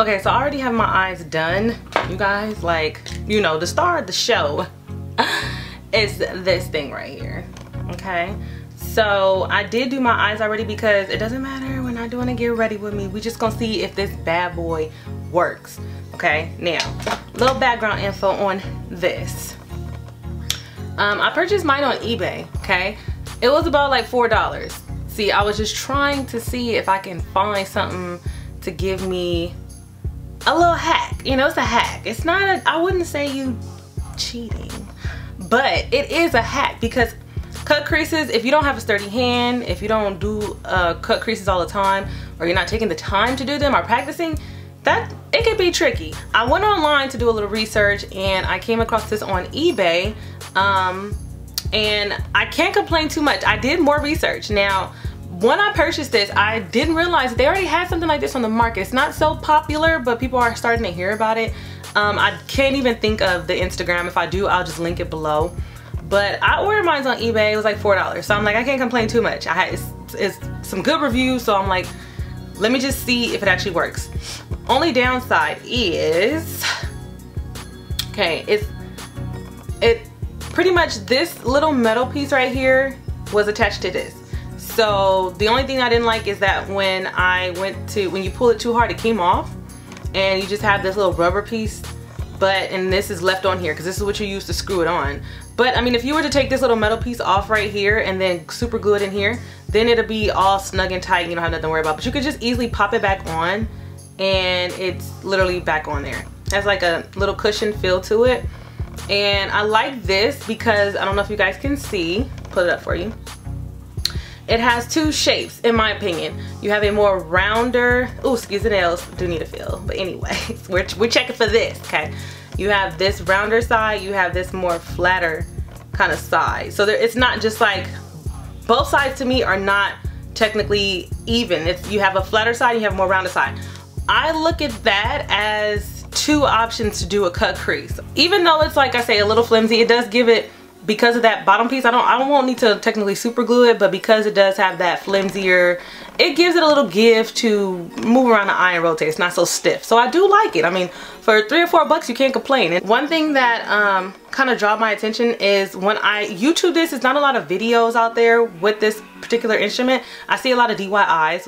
Okay, so I already have my eyes done, you guys. Like, you know, the star of the show is this thing right here. Okay, so I did do my eyes already because it doesn't matter, we're not doing a get ready with me. We just gonna see if this bad boy works. Okay, now little background info on this. I purchased mine on eBay. Okay, it was about like $4. See, I was just trying to see if I can find something to give me a little hack. You know, it's a hack. It's not a, I wouldn't say you cheating, but it is a hack because cut creases, if you don't have a sturdy hand, if you don't do cut creases all the time, or you're not taking the time to do them or practicing, that it can be tricky. I went online to do a little research and I came across this on eBay, and I can't complain too much. I did more research. Now, when I purchased this, I didn't realize they already had something like this on the market. It's not so popular, but people are starting to hear about it. I can't even think of the Instagram. If I do, I'll just link it below. But I ordered mine on eBay. It was like $4. So I'm like, I can't complain too much. It's some good reviews, so I'm like, let me just see if it actually works. Only downside is, okay, it pretty much this little metal piece right here was attached to this. So the only thing I didn't like is that when you pull it too hard, it came off, and you just have this little rubber piece, and this is left on here because this is what you use to screw it on. But I mean, if you were to take this little metal piece off right here and then super glue it in here, then it'll be all snug and tight and you don't have nothing to worry about. But you could just easily pop it back on and it's literally back on there. It has like a little cushion feel to it. And I like this because, I don't know if you guys can see, put it up for you. It has two shapes, in my opinion. You have a more rounder, oh, excuse the nails, do need a feel. But anyways, we're checking for this, okay? You have this rounder side, you have this more flatter kind of side. So it's not just like, both sides to me are not technically even. You have a flatter side, you have a more rounded side. I look at that as two options to do a cut crease. Even though it's, like I say, a little flimsy, it does give it, because of that bottom piece, I won't need to technically super glue it, but because it does have that flimsier, it gives it a little give to move around the eye and rotate. It's not so stiff. So I do like it. I mean, for $3 or $4 you can't complain. And one thing that kind of draw my attention is when I YouTube this, there's not a lot of videos out there with this particular instrument. I see a lot of DIYs,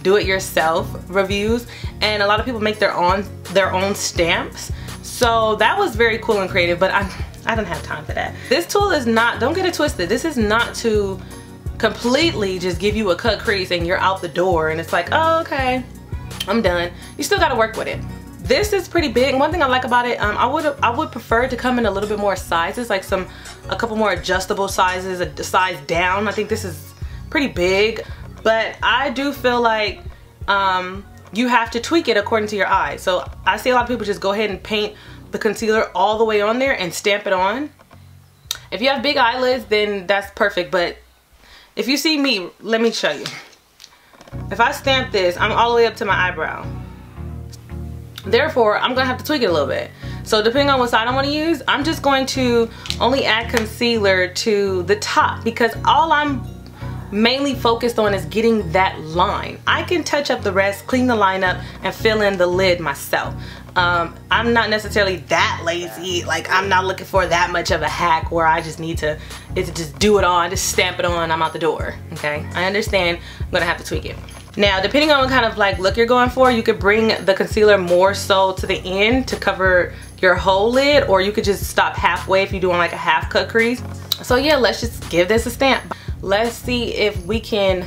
do it yourself reviews, and a lot of people make their own stamps. So that was very cool and creative, but I don't have time for that. This tool is not, don't get it twisted, this is not to completely just give you a cut crease and you're out the door and it's like, oh, okay, I'm done. You still gotta work with it. This is pretty big. One thing I like about it, I would prefer it to come in a little bit more sizes, like a couple more adjustable sizes, a size down. I think this is pretty big, but I do feel like you have to tweak it according to your eye. So I see a lot of people just go ahead and paint the concealer all the way on there and stamp it on. If you have big eyelids, then that's perfect. But if you see me, let me show you. If I stamp this, I'm all the way up to my eyebrow. Therefore, I'm gonna have to tweak it a little bit. So depending on what side I want to use, I'm just going to only add concealer to the top because all I'm mainly focused on is getting that line. I can touch up the rest, clean the line up, and fill in the lid myself. I'm not necessarily that lazy. Like, I'm not looking for that much of a hack where I just need to just do it on, just stamp it on, I'm out the door. Okay, I understand. I'm gonna have to tweak it. Now, depending on what kind of like look you're going for, you could bring the concealer more so to the end to cover your whole lid, or you could just stop halfway if you're doing like a half cut crease. So yeah, let's just give this a stamp. Let's see if we can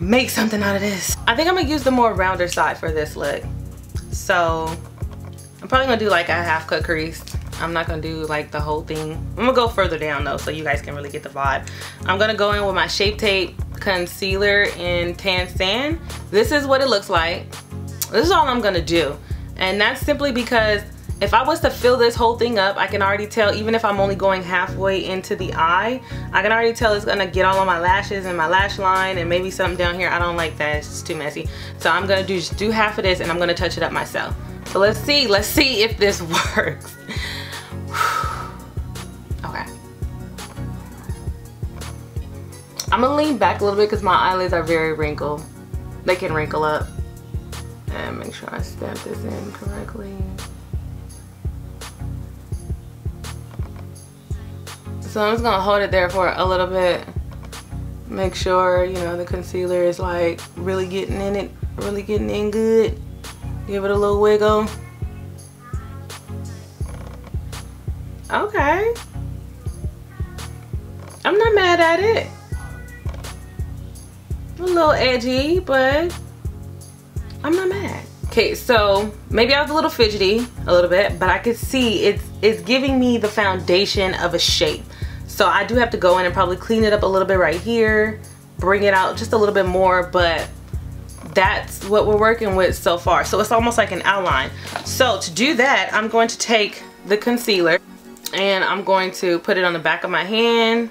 make something out of this. I think I'm gonna use the more rounder side for this look. So I'm probably gonna do like a half cut crease. I'm not gonna do like the whole thing. I'm gonna go further down though so you guys can really get the vibe. I'm gonna go in with my Shape Tape concealer in Tan Sand. This is what it looks like. This is all I'm gonna do. And that's simply because if I was to fill this whole thing up, I can already tell, even if I'm only going halfway into the eye, I can already tell it's gonna get all on my lashes and my lash line and maybe something down here. I don't like that, it's just too messy. So I'm gonna just do half of this and I'm gonna touch it up myself. So let's see if this works. Okay. I'm gonna lean back a little bit because my eyelids are very wrinkled. they can wrinkle up. And make sure I stamp this in correctly. So I'm just gonna hold it there for a little bit. Make sure, you know, the concealer is like really getting in it, really getting in good. Give it a little wiggle. Okay. I'm not mad at it. A little edgy, but I'm not mad. Okay, so maybe I was a little fidgety a little bit, but I could see it's giving me the foundation of a shape. So I do have to go in and probably clean it up a little bit right here, bring it out just a little bit more, but that's what we're working with so far. So it's almost like an outline. So to do that, I'm going to take the concealer and I'm going to put it on the back of my hand.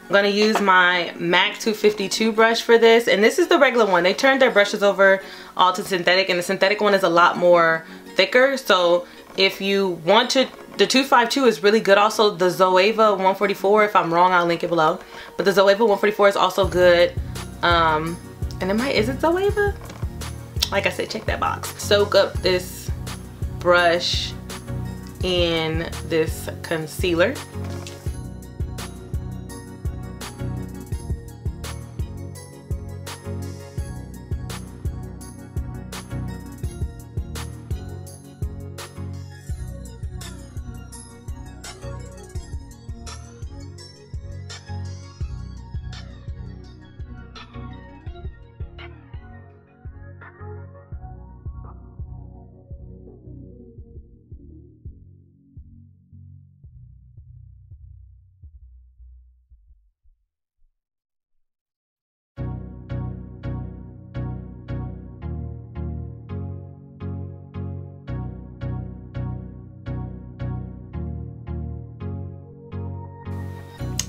I'm going to use my MAC 252 brush for this, and this is the regular one. They turned their brushes over all to synthetic, and the synthetic one is a lot more thicker. So if you want to, the 252 is really good. Also the Zoeva 144, if I'm wrong I'll link it below, but the Zoeva 144 is also good. And is it Zoeva? Like I said, check that box. Soak up this brush in this concealer.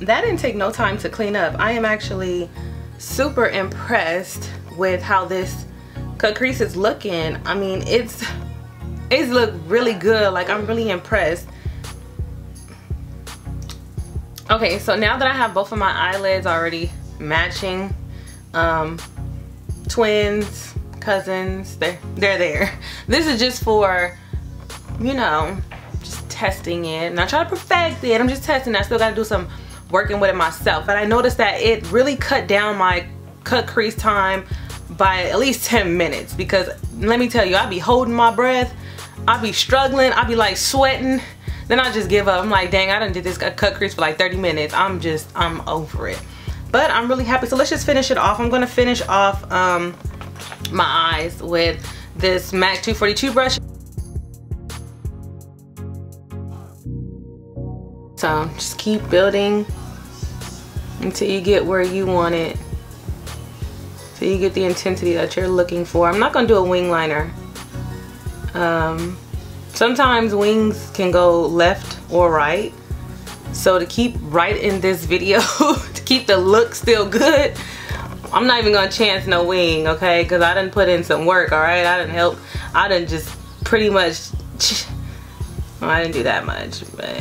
That didn't take no time to clean up. I am actually super impressed with how this cut crease is looking. I mean, it's looked really good. Like, I'm really impressed. Okay, so now that I have both of my eyelids already matching, twins, cousins, they're there. This is just for, you know, just testing it. Not trying to perfect it, I'm just testing. I still gotta do some working with it myself, and I noticed that it really cut down my cut crease time by at least 10 minutes, because let me tell you, I be holding my breath, I be struggling, I be like sweating, then I just give up. I'm like, dang, I done did this cut crease for like 30 minutes. I'm over it. But I'm really happy. So let's just finish it off. I'm gonna finish off my eyes with this MAC 242 brush. So just keep building until you get where you want it, so you get the intensity that you're looking for. I'm not gonna do a wing liner. Sometimes wings can go left or right, so to keep right in this video to keep the look still good, I'm not even gonna chance no wing, okay? Because I done put in some work, all right? I done help. I done just pretty much, well, I didn't do that much, but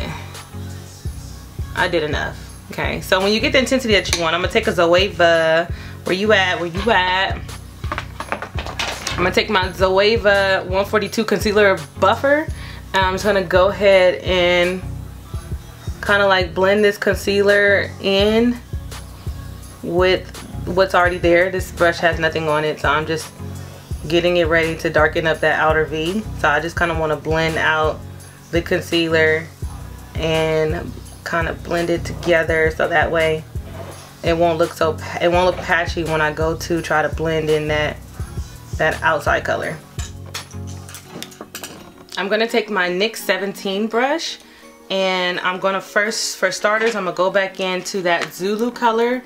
I did enough. Okay, so when you get the intensity that you want, I'm gonna take a Zoeva. Where you at? Where you at? I'm gonna take my Zoeva 142 concealer buffer, and I'm just gonna go ahead and kind of like blend this concealer in with what's already there. This brush has nothing on it, so I'm just getting it ready to darken up that outer V. So I just kind of want to blend out the concealer and kind of blend it together, so that way it won't look patchy when I go to try to blend in that outside color. I'm gonna take my NYX 17 brush, and I'm gonna for starters, I'm gonna go back into that Zulu color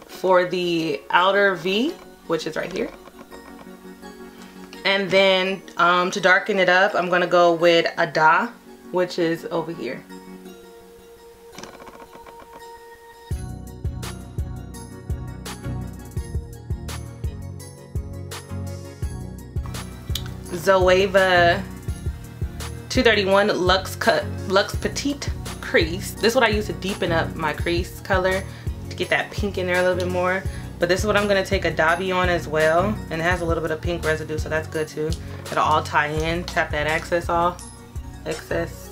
for the outer V, which is right here. And then to darken it up, I'm gonna go with Ada, which is over here. Zoeva 231 Luxe Petite Crease. This is what I use to deepen up my crease color, to get that pink in there a little bit more. But this is what I'm gonna take a daubie on as well. And it has a little bit of pink residue, so that's good too. It'll all tie in. Tap that excess off. Excess.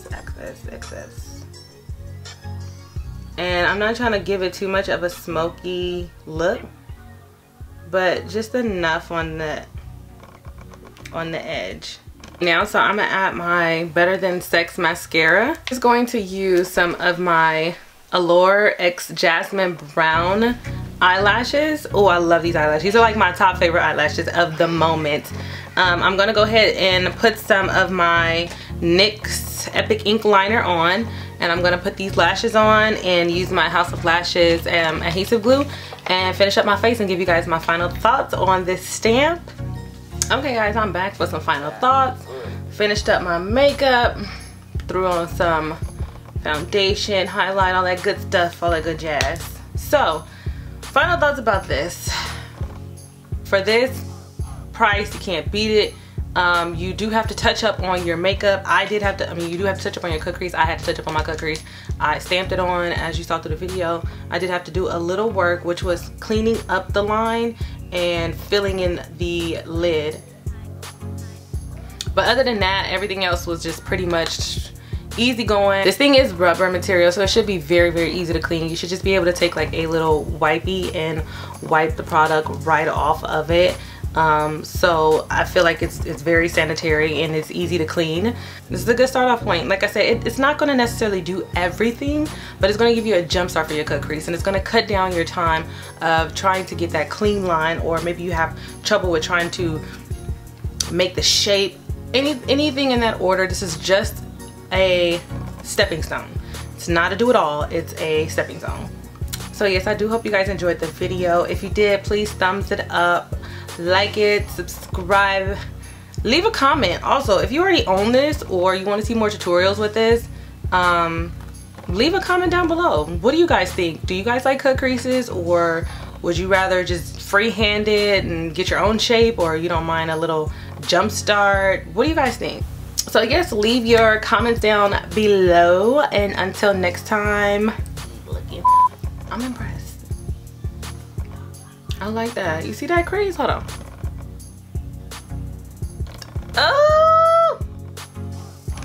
And I'm not trying to give it too much of a smoky look, but just enough on the edge. Now, so I'm gonna add my Better Than Sex mascara. I'm just going to use some of my Allure X Jasmine Brown eyelashes. Oh, I love these eyelashes. These are like my top favorite eyelashes of the moment. I'm gonna go ahead and put some of my NYX Epic Ink Liner on, and I'm gonna put these lashes on and use my House of Lashes adhesive glue and finish up my face and give you guys my final thoughts on this stamp. Okay guys, I'm back for some final thoughts. Finished up my makeup, threw on some foundation, highlight, all that good stuff, all that good jazz. So, final thoughts about this. For this price, you can't beat it. You do have to touch up on your makeup. You do have to touch up on your cut crease. I had to touch up on my cut crease. I stamped it on, as you saw through the video. I did have to do a little work, which was cleaning up the line and filling in the lid. But other than that, everything else was just pretty much easy going. This thing is rubber material, so it should be very, very easy to clean. You should just be able to take like a little wipey and wipe the product right off of it. So I feel like it's very sanitary and it's easy to clean. This is a good start off point. Like I said, it's not going to necessarily do everything, but it's going to give you a jump start for your cut crease, and it's going to cut down your time of trying to get that clean line, or maybe you have trouble with trying to make the shape, anything in that order. This is just a stepping stone. It's not a do it all, it's a stepping stone. So yes, I do hope you guys enjoyed the video. If you did, please thumbs it up, like it, subscribe, leave a comment. Also, if you already own this or you want to see more tutorials with this, leave a comment down below. What do you guys think? Do you guys like cut creases, or would you rather just freehand it and get your own shape, or you don't mind a little jump start? What do you guys think? So yes, leave your comments down below, and until next time, I'm impressed. I like that. You see that crease? Hold on. Oh!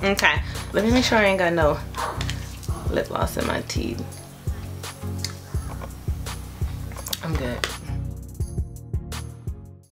Okay, let me make sure I ain't got no lip gloss in my teeth.